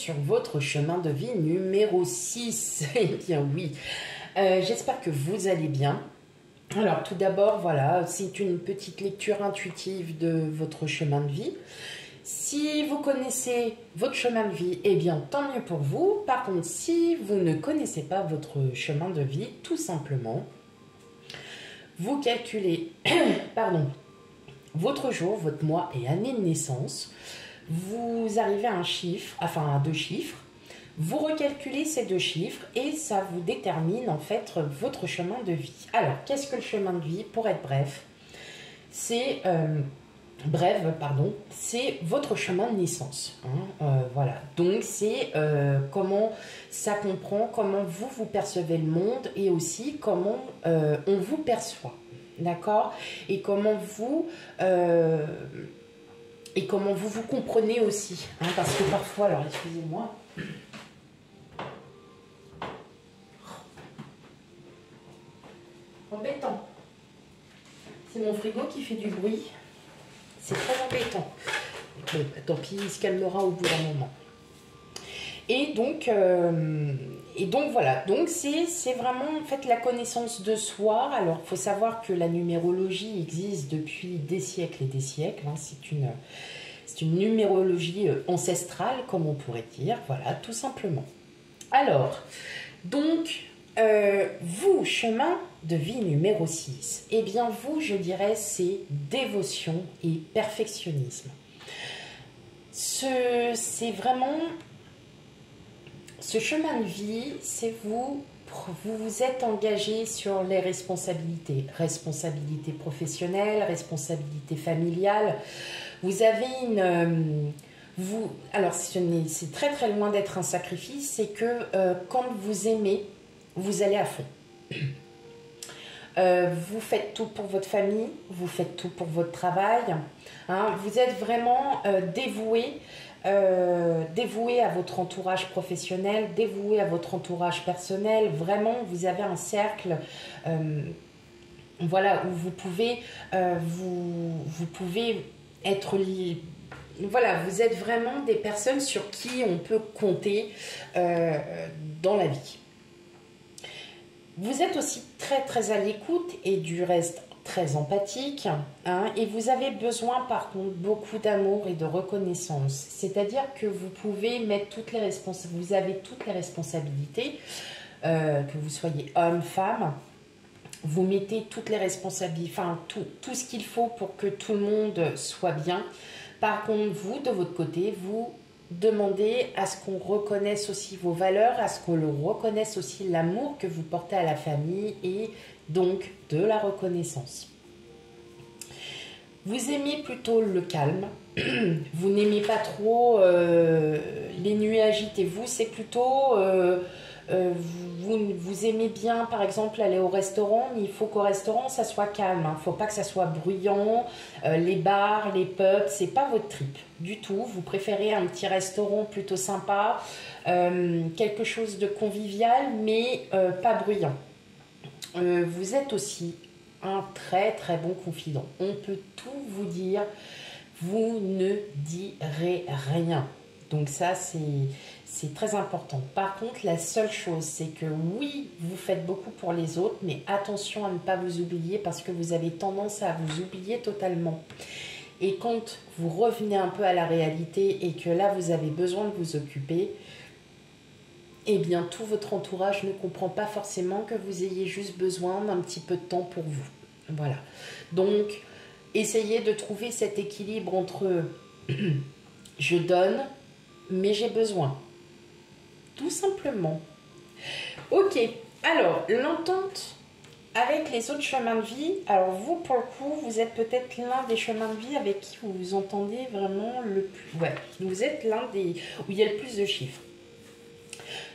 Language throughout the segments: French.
sur votre chemin de vie numéro 6. Eh bien oui, j'espère que vous allez bien. Alors tout d'abord, voilà, c'est une petite lecture intuitive de votre chemin de vie. Si vous connaissez votre chemin de vie, eh bien tant mieux pour vous. Par contre, si vous ne connaissez pas votre chemin de vie, tout simplement, vous calculez pardon, votre jour, votre mois et année de naissance. Vous arrivez à un chiffre, enfin à 2 chiffres. Vous recalculez ces 2 chiffres et ça vous détermine en fait votre chemin de vie. Alors, qu'est-ce que le chemin de vie? Pour être bref, c'est c'est votre chemin de naissance. Voilà. Donc, c'est comment ça comprend, comment vous percevez le monde et aussi comment on vous perçoit. D'accord? Et comment vous comprenez aussi. Parce que parfois, alors excusez-moi. Embêtant. C'est mon frigo qui fait du bruit. C'est très embêtant. Mais tant pis, il se calmera au bout d'un moment. Et donc voilà. Donc c'est vraiment en fait la connaissance de soi. Alors il faut savoir que la numérologie existe depuis des siècles et des siècles. C'est une numérologie ancestrale, comme on pourrait dire. Voilà, tout simplement. Alors, donc, vous, chemin de vie numéro 6, eh bien vous, je dirais, c'est dévotion et perfectionnisme. C'est vraiment... Ce chemin de vie, c'est vous vous êtes engagé sur les responsabilités. Responsabilité professionnelle, responsabilité familiale. Vous avez alors, c'est très très loin d'être un sacrifice, c'est que quand vous aimez, vous allez à fond. Vous faites tout pour votre famille, vous faites tout pour votre travail. Vous êtes vraiment dévoué à votre entourage professionnel, dévoué à votre entourage personnel. Vraiment, vous avez un cercle voilà, où vous pouvez être lié. Voilà, vous êtes vraiment des personnes sur qui on peut compter dans la vie. Vous êtes aussi très très à l'écoute et du reste très empathique, et vous avez besoin par contre beaucoup d'amour et de reconnaissance. C'est-à-dire que vous pouvez mettre vous avez toutes les responsabilités, que vous soyez homme, femme. Vous mettez toutes les responsabilités, enfin tout ce qu'il faut pour que tout le monde soit bien. Par contre, vous, de votre côté, vous demandez à ce qu'on reconnaisse aussi vos valeurs, à ce qu'on reconnaisse aussi l'amour que vous portez à la famille et donc de la reconnaissance. Vous aimez plutôt le calme, vous n'aimez pas trop les nuits agitées. Vous, c'est plutôt... vous aimez bien, par exemple, aller au restaurant, mais il faut qu'au restaurant, ça soit calme. Il ne faut pas que ça soit bruyant. Les bars, les pubs, c'est pas votre trip du tout. Vous préférez un petit restaurant plutôt sympa, quelque chose de convivial, mais pas bruyant. Vous êtes aussi un très très bon confident. On peut tout vous dire, vous ne direz rien. Donc ça, c'est très important. Par contre, la seule chose, c'est que oui, vous faites beaucoup pour les autres, mais attention à ne pas vous oublier parce que vous avez tendance à vous oublier totalement. Et quand vous revenez un peu à la réalité et que là, vous avez besoin de vous occuper, eh bien, tout votre entourage ne comprend pas forcément que vous ayez juste besoin d'un petit peu de temps pour vous. Voilà. Donc, essayez de trouver cet équilibre entre je donne, mais j'ai besoin. Tout simplement. Ok, alors, l'entente avec les autres chemins de vie. Alors, vous, pour le coup, vous êtes peut-être l'un des chemins de vie avec qui vous vous entendez vraiment le plus. Ouais, vous êtes l'un des... où il y a le plus de chiffres.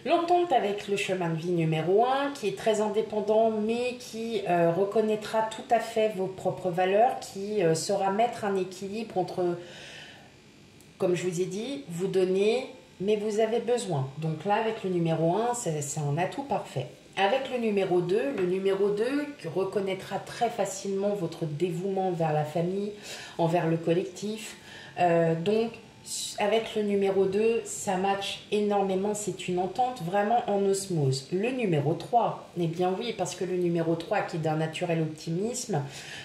L'entente avec le chemin de vie numéro 1, qui est très indépendant, mais qui reconnaîtra tout à fait vos propres valeurs, qui saura mettre un équilibre entre, comme je vous ai dit, vous donnez, mais vous avez besoin. Donc là, avec le numéro 1, c'est un atout parfait. Avec le numéro 2 reconnaîtra très facilement votre dévouement envers la famille, envers le collectif. Donc, avec le numéro 2, ça match énormément, c'est une entente vraiment en osmose. Le numéro 3, eh bien oui, parce que le numéro 3, qui est d'un naturel optimisme,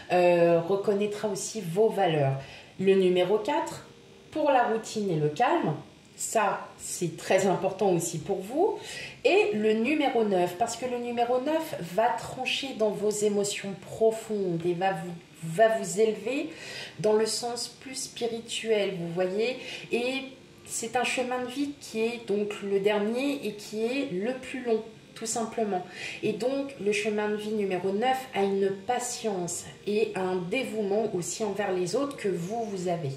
reconnaîtra aussi vos valeurs. Le numéro 4, pour la routine et le calme, ça, c'est très important aussi pour vous. Et le numéro 9, parce que le numéro 9 va trancher dans vos émotions profondes et va vous élever dans le sens plus spirituel, vous voyez. Et c'est un chemin de vie qui est donc le dernier et qui est le plus long, tout simplement. Et donc, le chemin de vie numéro 9 a une patience et un dévouement aussi envers les autres que vous avez.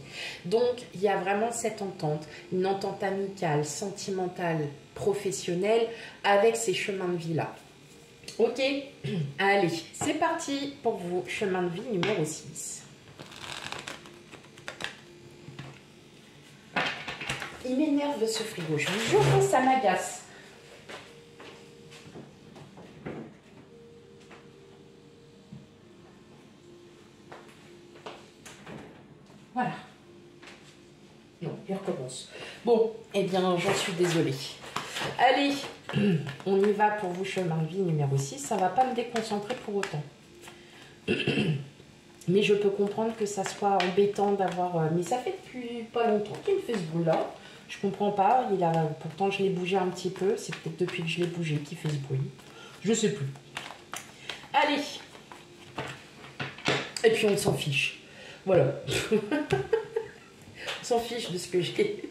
Donc, il y a vraiment cette entente, une entente amicale, sentimentale, professionnelle avec ces chemins de vie-là. Ok, allez, c'est parti pour vous, chemin de vie numéro 6. Il m'énerve ce frigo, je vous jure que ça m'agace. Voilà. Non, il recommence. Bon, eh bien, j'en suis désolée. Allez, on y va pour vous, chemin de vie numéro 6. Ça ne va pas me déconcentrer pour autant. Mais je peux comprendre que ça soit embêtant d'avoir... Mais ça fait depuis pas longtemps qu'il me fait ce bruit-là. Je comprends pas. Pourtant, je l'ai bougé un petit peu. C'est peut-être depuis que je l'ai bougé qu'il fait ce bruit. Je sais plus. Allez. Et puis, on s'en fiche. Voilà. On s'en fiche de ce que j'ai.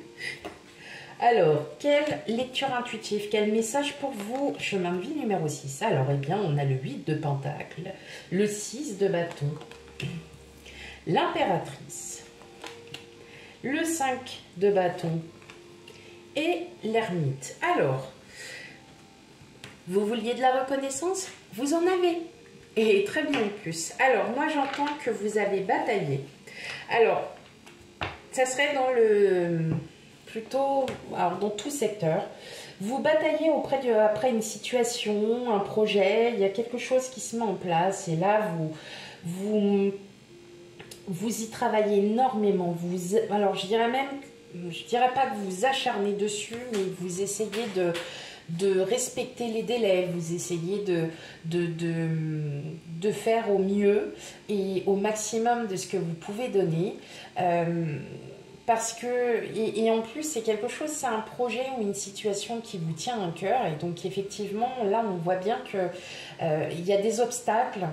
Alors, quelle lecture intuitive, quel message pour vous, chemin de vie numéro 6? Alors, eh bien, on a le 8 de Pentacle, le 6 de bâton, l'impératrice, le 5 de bâton et l'ermite. Alors, vous vouliez de la reconnaissance? Vous en avez. Et très bien en plus. Alors, moi, j'entends que vous avez bataillé. Alors, ça serait dans le... plutôt alors dans tout secteur. Vous bataillez après une situation, un projet, il y a quelque chose qui se met en place et là, vous y travaillez énormément. Alors, je dirais pas que vous acharnez dessus, mais vous essayez de respecter les délais, vous essayez de faire au mieux et au maximum de ce que vous pouvez donner. Parce que, et en plus, c'est quelque chose, c'est un projet ou une situation qui vous tient à cœur. Et donc, effectivement, là, on voit bien qu'il y a des obstacles.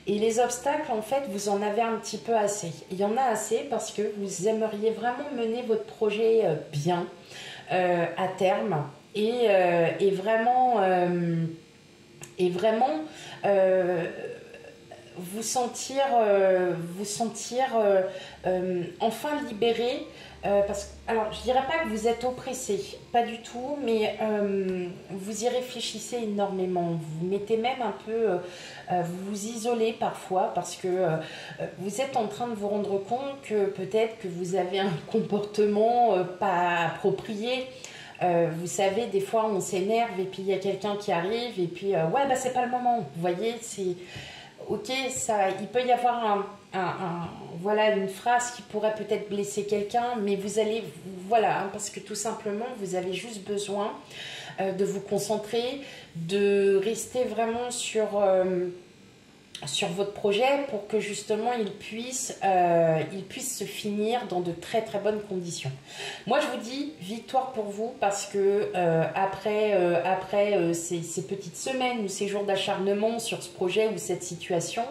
Et les obstacles, en fait, vous en avez un petit peu assez. Il y en a assez parce que vous aimeriez vraiment mener votre projet bien, à terme. Et vraiment vous sentir enfin libéré. Alors, je dirais pas que vous êtes oppressé, pas du tout, mais vous y réfléchissez énormément. Vous mettez même un peu, vous vous isolez parfois parce que vous êtes en train de vous rendre compte que peut-être que vous avez un comportement pas approprié. Vous savez, des fois on s'énerve et puis il y a quelqu'un qui arrive et puis ouais, bah c'est pas le moment. Vous voyez, c'est ok, il peut y avoir voilà, une phrase qui pourrait peut-être blesser quelqu'un, mais vous allez, voilà, hein, parce que tout simplement, vous avez juste besoin de vous concentrer, de rester vraiment sur votre projet pour que justement il puisse se finir dans de très très bonnes conditions. Moi je vous dis victoire pour vous parce que après ces petites semaines ou ces jours d'acharnement sur ce projet ou cette situation,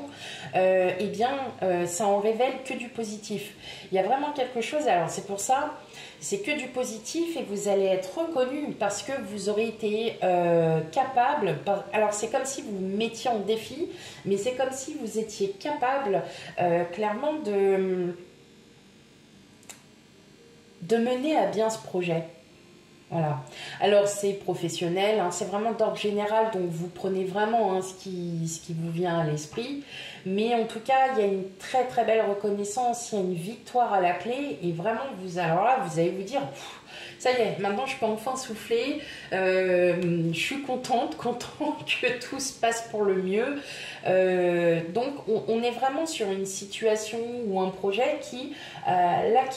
eh bien ça en révèle que du positif. Il y a vraiment quelque chose, alors c'est pour ça, c'est que du positif et vous allez être reconnu parce que vous aurez été capable. Alors c'est comme si vous vous mettiez en défi, mais c'est comme si vous étiez capable clairement de mener à bien ce projet. Voilà. Alors c'est professionnel, hein, c'est vraiment d'ordre général, donc vous prenez vraiment hein, ce qui vous vient à l'esprit. Mais en tout cas, il y a une très très belle reconnaissance, il y a une victoire à la clé et vraiment alors là, vous allez vous dire, ça y est, maintenant je peux enfin souffler, je suis contente que tout se passe pour le mieux. Donc on est vraiment sur une situation ou un projet qui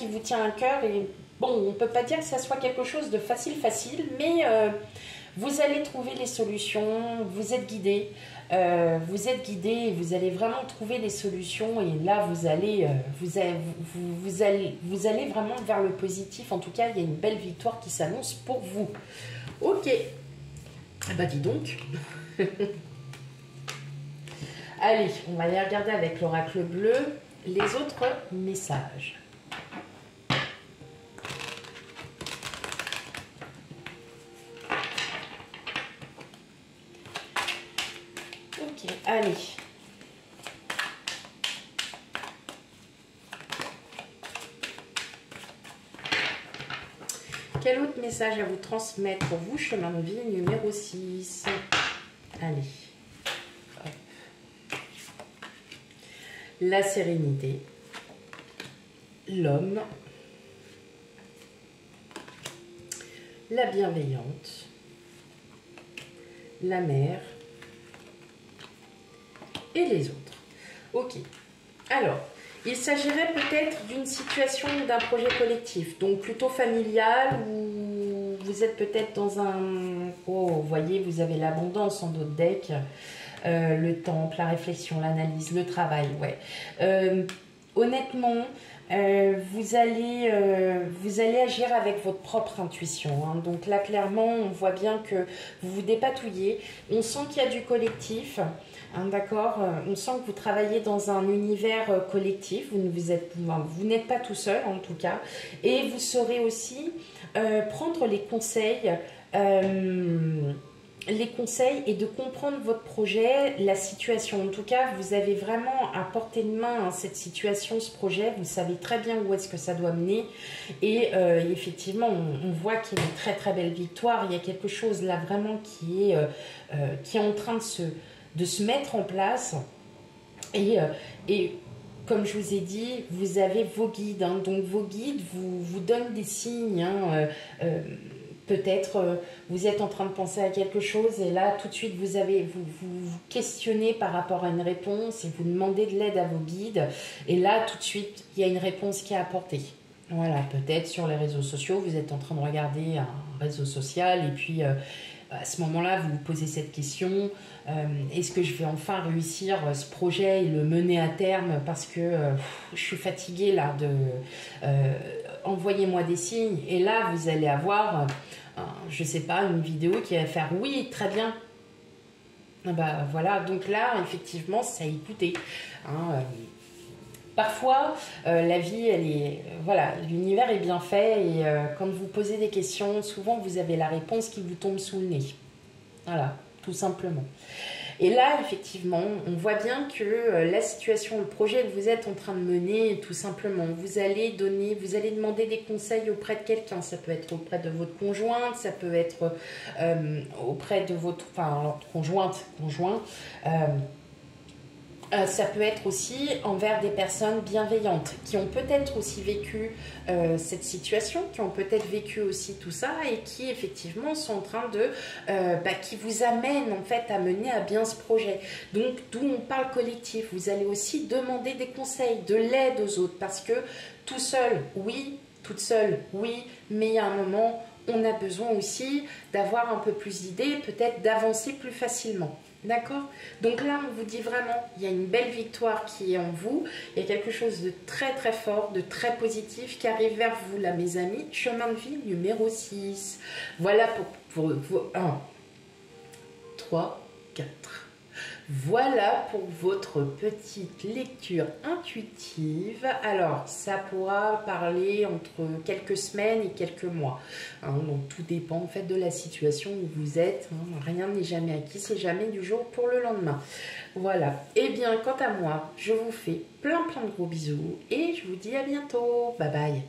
vous tient à cœur et Bon, on ne peut pas dire que ça soit quelque chose de facile, mais vous allez trouver les solutions, vous êtes guidé. Et vous allez vraiment trouver des solutions et là vous allez vraiment vers le positif. En tout cas, il y a une belle victoire qui s'annonce pour vous. Ok, bah dis donc. Allez, on va aller regarder avec l'oracle bleu les autres messages. Ok, allez. Quel autre message à vous transmettre pour vous, chemin de vie numéro 6? Allez. Hop. La sérénité. L'homme. La bienveillante. La mère. Et les autres. Ok. Alors, il s'agirait peut-être d'une situation d'un projet collectif, donc plutôt familial, ou vous êtes peut-être dans un... Oh, vous voyez, vous avez l'abondance en d'autres decks, le temple, la réflexion, l'analyse, le travail, ouais. Honnêtement, vous allez agir avec votre propre intuition. Hein. Donc là, clairement, on voit bien que vous vous dépatouillez. On sent qu'il y a du collectif. Hein, d'accord, on sent que vous travaillez dans un univers collectif, vous n'êtes pas tout seul en tout cas, et vous saurez aussi prendre les conseils et de comprendre votre projet, la situation. En tout cas, vous avez vraiment à portée de main hein, cette situation, ce projet, vous savez très bien où est-ce que ça doit mener et effectivement, on voit qu'il y a une très très belle victoire, il y a quelque chose là vraiment qui est en train de se mettre en place et comme je vous ai dit, vous avez vos guides, hein, donc vos guides vous donnent des signes, hein, peut-être vous êtes en train de penser à quelque chose et là tout de suite vous questionnez par rapport à une réponse et vous demandez de l'aide à vos guides et là tout de suite il y a une réponse qui est apportée. Voilà, peut-être sur les réseaux sociaux, vous êtes en train de regarder un réseau social et puis à ce moment-là, vous vous posez cette question, est-ce que je vais enfin réussir ce projet et le mener à terme parce que je suis fatiguée là envoyez-moi des signes et là vous allez avoir, je sais pas, une vidéo qui va faire oui, très bien. Bah voilà, donc là effectivement ça a écouté. Hein, parfois, la vie, elle est, voilà, l'univers est bien fait et quand vous posez des questions, souvent vous avez la réponse qui vous tombe sous le nez. Voilà, tout simplement. Et là, effectivement, on voit bien que la situation, le projet que vous êtes en train de mener, tout simplement, vous allez demander des conseils auprès de quelqu'un. Ça peut être auprès de votre conjointe, ça peut être auprès de votre, enfin, alors, conjoint. Ça peut être aussi envers des personnes bienveillantes qui ont peut-être aussi vécu cette situation, qui ont peut-être vécu aussi tout ça et qui effectivement sont en train de, qui vous amènent en fait à mener à bien ce projet. Donc d'où on parle collectif, vous allez aussi demander des conseils, de l'aide aux autres parce que tout seul, oui, toute seule, oui, mais il y a un moment, on a besoin aussi d'avoir un peu plus d'idées, peut-être d'avancer plus facilement. D'accord? Donc là, on vous dit vraiment, il y a une belle victoire qui est en vous. Il y a quelque chose de très très fort, de très positif qui arrive vers vous, là, mes amis. Chemin de vie numéro 6. Voilà pour 1, 3, 4. Voilà pour votre petite lecture intuitive. Alors, ça pourra parler entre quelques semaines et quelques mois. Hein, donc, tout dépend en fait de la situation où vous êtes. Hein. Rien n'est jamais acquis, c'est jamais du jour pour le lendemain. Voilà. Eh bien, quant à moi, je vous fais plein de gros bisous et je vous dis à bientôt. Bye bye.